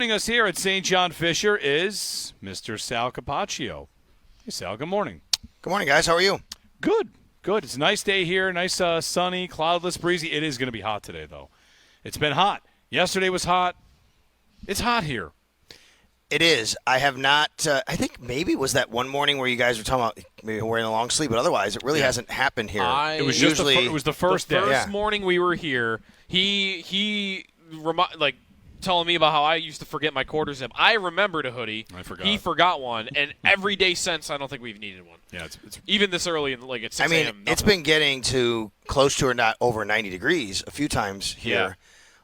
Joining us here at St. John Fisher is Mr. Sal Capaccio. Hey, Sal, good morning. Good morning, guys. How are you? Good. It's a nice day here, nice sunny, cloudless, breezy. It is going to be hot today, though. It's been hot. Yesterday was hot. It's hot here. It is. I have not I think maybe it was that one morning where you guys were talking about maybe wearing a long sleeve, but otherwise it really hasn't happened here. It was usually it was the first day. First morning we were here, he telling me about how I used to forget my quarter zip. I remembered a hoodie. I forgot. He forgot one, and every day since, I don't think we've needed one. Yeah, it's even this early at 6 a.m. I mean, it's been getting to close to or not over 90 degrees a few times here. Yeah.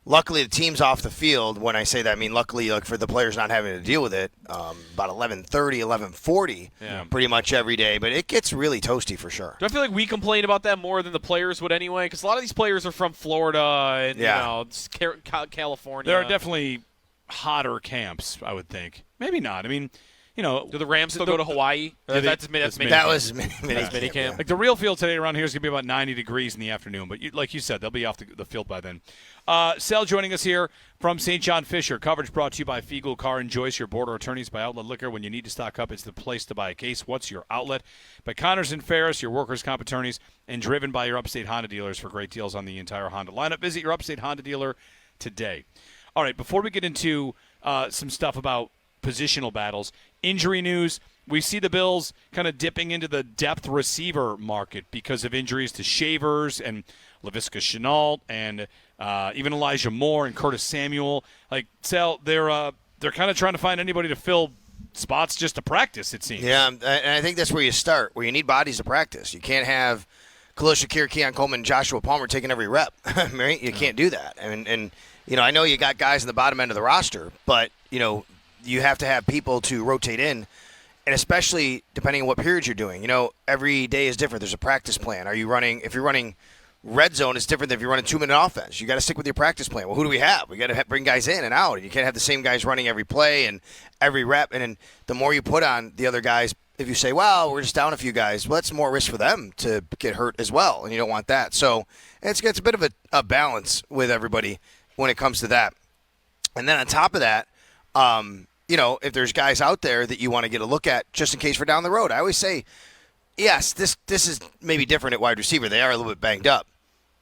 Luckily, the team's off the field. When I say that, I mean luckily for the players not having to deal with it. About 11:30, 11:40 pretty much every day. But it gets really toasty for sure. Do I feel like we complain about that more than the players would anyway? Because a lot of these players are from Florida and California. There are definitely hotter camps, I would think. Maybe not. I mean, do the Rams still go to Hawaii? That's mini that was mini camp. Yeah. Like the real field today around here is going to be about 90 degrees in the afternoon. But like you said, they'll be off the field by then. Sal joining us here from St. John Fisher. Coverage brought to you by Fiegel Car and Joyce, your border attorneys. By Outlet Liquor. When you need to stock up, it's the place to buy a case. What's your outlet? By Connors and Ferris, your workers' comp attorneys. And driven by your Upstate Honda dealers for great deals on the entire Honda lineup. Visit your Upstate Honda dealer today. All right, before we get into some stuff about positional battles, injury news, we see the Bills kind of dipping into the depth receiver market because of injuries to Shavers and Laviska Shenault and even Elijah Moore and Curtis Samuel. Like, Sal, they're kind of trying to find anybody to fill spots just to practice, it seems. Yeah, and I think that's where you start, where you need bodies to practice. You can't have Khalil Shakir, Keon Coleman, and Joshua Palmer taking every rep. Right? You can't do that. And I know you got guys in the bottom end of the roster, but, you have to have people to rotate in, and especially depending on what period you're doing. Every day is different. There's a practice plan. If you're running red zone, it's different than if you're running 2-minute offense. You got to stick with your practice plan. Well, who do we have? We got to bring guys in and out. You can't have the same guys running every play and every rep. And then the more you put on the other guys, if you say, well, we're just down a few guys, well, that's more risk for them to get hurt as well, and you don't want that. So it's a bit of a balance with everybody when it comes to that. And then on top of that, if there's guys out there that you want to get a look at just in case for down the road, I always say, yes, this is maybe different at wide receiver. They are a little bit banged up.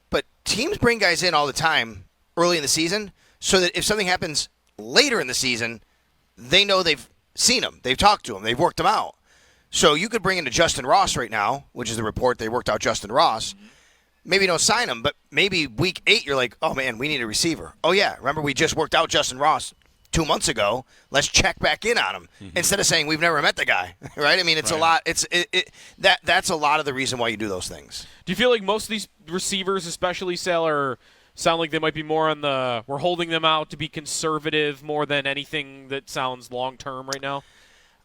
But teams bring guys in all the time early in the season so that if something happens later in the season, they know they've seen them. They've talked to them. They've worked them out. So you could bring in a Justin Ross right now, which is the report they worked out Justin Ross. Maybe don't sign him, but maybe week 8 you're like, oh, man, we need a receiver. Oh, yeah, remember we just worked out Justin Ross 2 months ago. Let's check back in on him instead of saying we've never met the guy, right? I mean, it's a lot. That's a lot of the reason why you do those things. Do you feel like most of these receivers, especially Sal, sound like they might be more on we're holding them out to be conservative more than anything that sounds long term right now?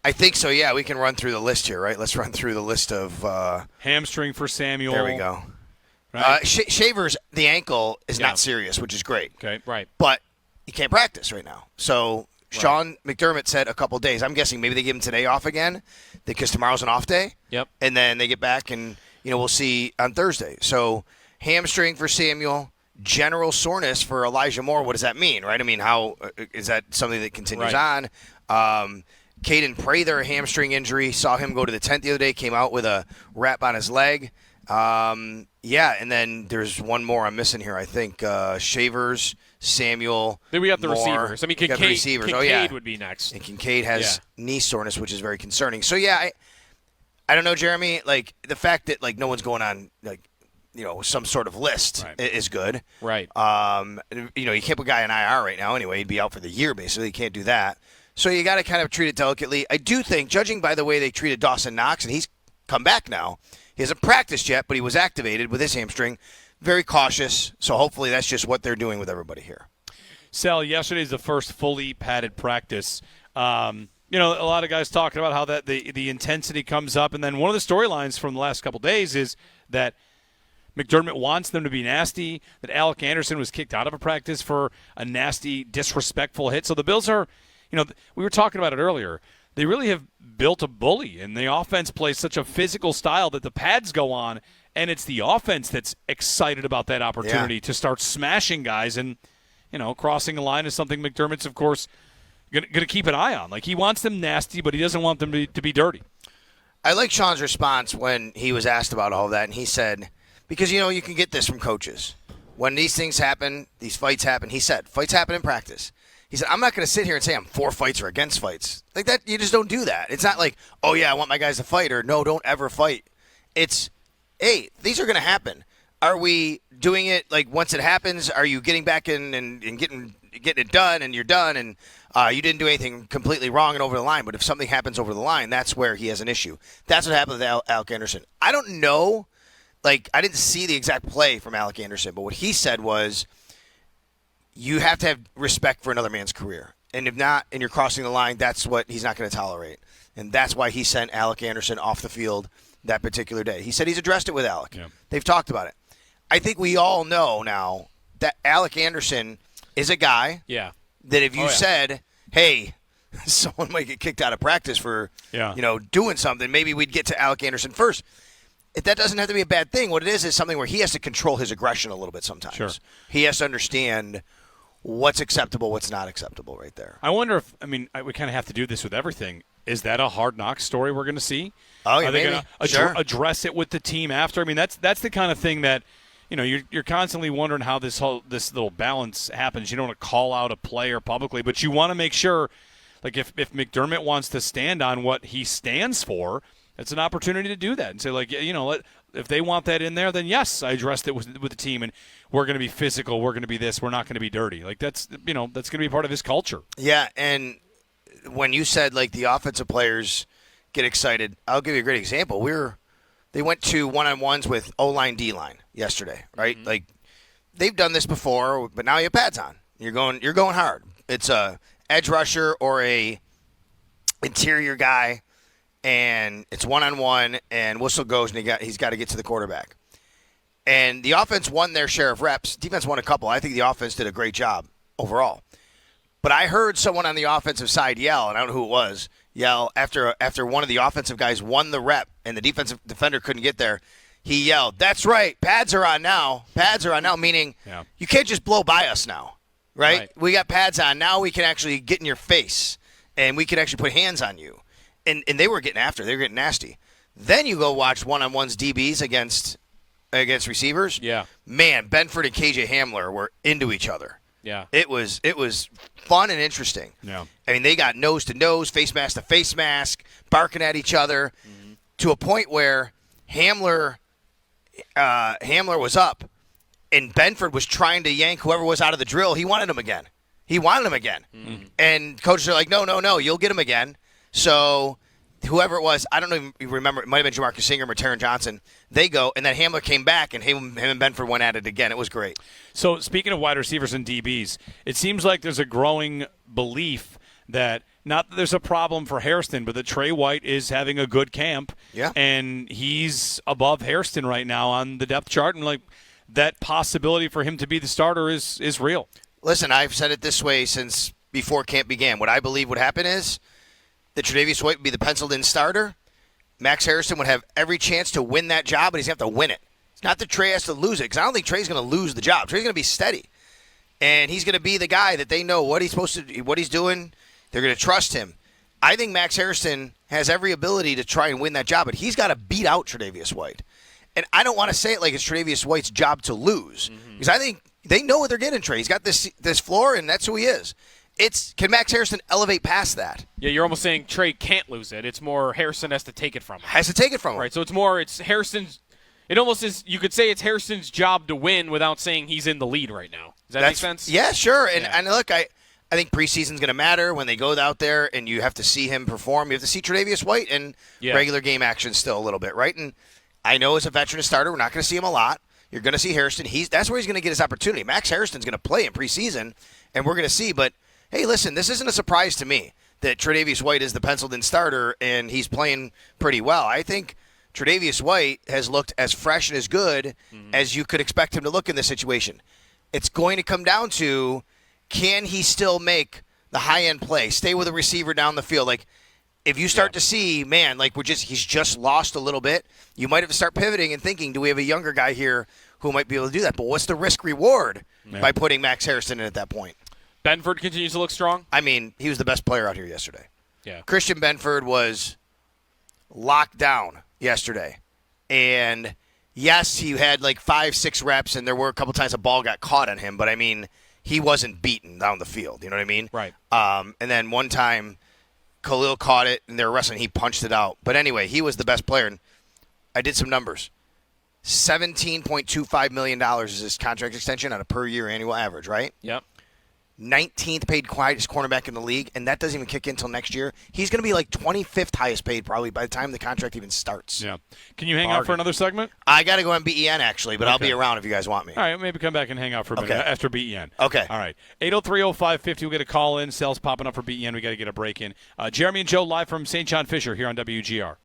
I think so. Yeah, we can run through the list here, right? Let's run through the list of hamstring for Samuel. There we go. Right. Shavers, the ankle is not serious, which is great. Okay, right, but he can't practice right now. So Sean McDermott said a couple days. I'm guessing maybe they give him today off again because tomorrow's an off day. Yep. And then they get back and, we'll see on Thursday. So hamstring for Samuel, general soreness for Elijah Moore. What does that mean, right? I mean, how is that something that continues on? Caden Prather, a hamstring injury. Saw him go to the tent the other day, came out with a wrap on his leg. And then there's one more I'm missing here, I think. Shavers, Samuel, then we got the Moore. receivers. I mean, Kincaid would be next. And Kincaid has knee soreness, which is very concerning. So, I don't know, Jeremy. Like, the fact that, no one's going on, some sort of list is good. Right. You can't put a guy in IR right now anyway. He'd be out for the year, basically. You can't do that. So you got to kind of treat it delicately. I do think, judging by the way they treated Dawson Knox, and he's come back now, he hasn't practiced yet, but he was activated with his hamstring. Very cautious, so hopefully that's just what they're doing with everybody here. Sal, yesterday's the first fully padded practice. A lot of guys talking about how that the intensity comes up, and then one of the storylines from the last couple of days is that McDermott wants them to be nasty, that Alec Anderson was kicked out of a practice for a nasty, disrespectful hit. So the Bills are, we were talking about it earlier, they really have built a bully, and the offense plays such a physical style that the pads go on, and it's the offense that's excited about that opportunity to start smashing guys. And, crossing a line is something McDermott's, of course, gonna keep an eye on. Like, he wants them nasty, but he doesn't want them to be dirty. I like Sean's response when he was asked about all that, and he said, because, you can get this from coaches. When these things happen, these fights happen, he said, fights happen in practice. He said, I'm not going to sit here and say I'm for fights or against fights. Like that, you just don't do that. It's not like, oh, yeah, I want my guys to fight, or no, don't ever fight. It's, hey, these are going to happen. Are we doing it, like, once it happens, are you getting back in and getting it done, and you're done, and you didn't do anything completely wrong and over the line, but if something happens over the line, that's where he has an issue. That's what happened with Alec Anderson. I don't know, like, I didn't see the exact play from Alec Anderson, but what he said was, you have to have respect for another man's career. And if not, and you're crossing the line, that's what he's not going to tolerate. And that's why he sent Alec Anderson off the field that particular day. He said he's addressed it with Alec. Yeah. They've talked about it. I think we all know now that Alec Anderson is a guy that if you said, hey, someone might get kicked out of practice for doing something, maybe we'd get to Alec Anderson first. That doesn't have to be a bad thing. What it is something where he has to control his aggression a little bit sometimes. Sure. He has to understand what's acceptable, what's not acceptable right there. I wonder if, we kind of have to do this with everything. Is that a Hard Knocks story we're going to see? Oh, yeah, Are they going to address it with the team after? I mean, that's the kind of thing that, you're constantly wondering how this little balance happens. You don't want to call out a player publicly, but you want to make sure, like, if McDermott wants to stand on what he stands for, it's an opportunity to do that and say, like, if they want that in there, then yes, I addressed it with the team, and we're going to be physical, we're going to be this, we're not going to be dirty. Like, that's going to be part of his culture. Yeah, and when you said, like, the offensive players get excited, I'll give you a great example. They went to one-on-ones with O-line, D-line yesterday, right? Mm-hmm. Like, they've done this before, but now you have pads on. You're going hard. It's a edge rusher or a interior guy, and it's one-on-one, and whistle goes, and he's got to get to the quarterback. And the offense won their share of reps. Defense won a couple. I think the offense did a great job overall. But I heard someone on the offensive side yell, and I don't know who it was, after one of the offensive guys won the rep and the defensive defender couldn't get there. He yelled, "That's right, pads are on now. Pads are on now," meaning you can't just blow by us now, right? We got pads on. Now we can actually get in your face, and we can actually put hands on you. And they were getting after. They were getting nasty. Then you go watch one-on-ones DBs against receivers. Yeah. Man, Benford and KJ Hamler were into each other. Yeah. It was fun and interesting. Yeah. I mean, they got nose to nose, face mask to face mask, barking at each other to a point where Hamler was up and Benford was trying to yank whoever was out of the drill. He wanted him again. Mm-hmm. And coaches are like, no, you'll get him again. So whoever it was, I don't even remember, it might have been Jamarcus Ingram or Taron Johnson, they go, and then Hamler came back, and him and Benford went at it again. It was great. So speaking of wide receivers and DBs, it seems like there's a growing belief that not that there's a problem for Hairston, but that Trey White is having a good camp, and he's above Hairston right now on the depth chart, and like that possibility for him to be the starter is real. Listen, I've said it this way since before camp began. What I believe would happen is that Tre'Davious White would be the penciled-in starter. Max Hairston would have every chance to win that job, but he's going to have to win it. It's not that Trey has to lose it, because I don't think Trey's going to lose the job. Trey's going to be steady, and he's going to be the guy that they know what he's supposed to, what he's doing. They're going to trust him. I think Max Hairston has every ability to try and win that job, but he's got to beat out Tre'Davious White. And I don't want to say it like it's Tre'Davious White's job to lose, because I think they know what they're getting, Trey. He's got this floor, and that's who he is. Can Max Hairston elevate past that? Yeah, you're almost saying Trey can't lose it. It's more Hairston has to take it from him. Right, so it's Hairston's – it almost is – you could say it's Hairston's job to win without saying he's in the lead right now. Does that make sense? Yeah, sure. And look, I think preseason's going to matter when they go out there and you have to see him perform. You have to see Tre'Davious White in regular game action still a little bit, right? And I know as a veteran starter, we're not going to see him a lot. You're going to see Hairston. That's where he's going to get his opportunity. Max Hairston's going to play in preseason, and we're going to see. But, hey, listen, this isn't a surprise to me that Tre'Davious White is the penciled-in starter, and he's playing pretty well. I think Tre'Davious White has looked as fresh and as good as you could expect him to look in this situation. It's going to come down to, can he still make the high-end play, stay with a receiver down the field? Like, if you start to see, man, like he's just lost a little bit, you might have to start pivoting and thinking, do we have a younger guy here who might be able to do that? But what's the risk-reward by putting Max Hairston in at that point? Benford continues to look strong. I mean, he was the best player out here yesterday. Yeah. Christian Benford was locked down yesterday. And, yes, he had like 5-6 reps, and there were a couple times a ball got caught on him. But, I mean, he wasn't beaten down the field. You know what I mean? Right. And then one time Khalil caught it, and they were wrestling. He punched it out. But, anyway, he was the best player. And I did some numbers. $17.25 million is his contract extension on a per-year annual average, right? Yep. 19th paid quietest cornerback in the league, and that doesn't even kick in until next year. He's going to be like 25th highest paid probably by the time the contract even starts. Yeah. Can you hang out for another segment? I got to go on BEN, actually, but I'll be around if you guys want me. All right, maybe come back and hang out for a minute after BEN. Okay. All right. 803-0550, we'll get a call in. Sales popping up for BEN. We got to get a break in. Jeremy and Joe live from St. John Fisher here on WGR.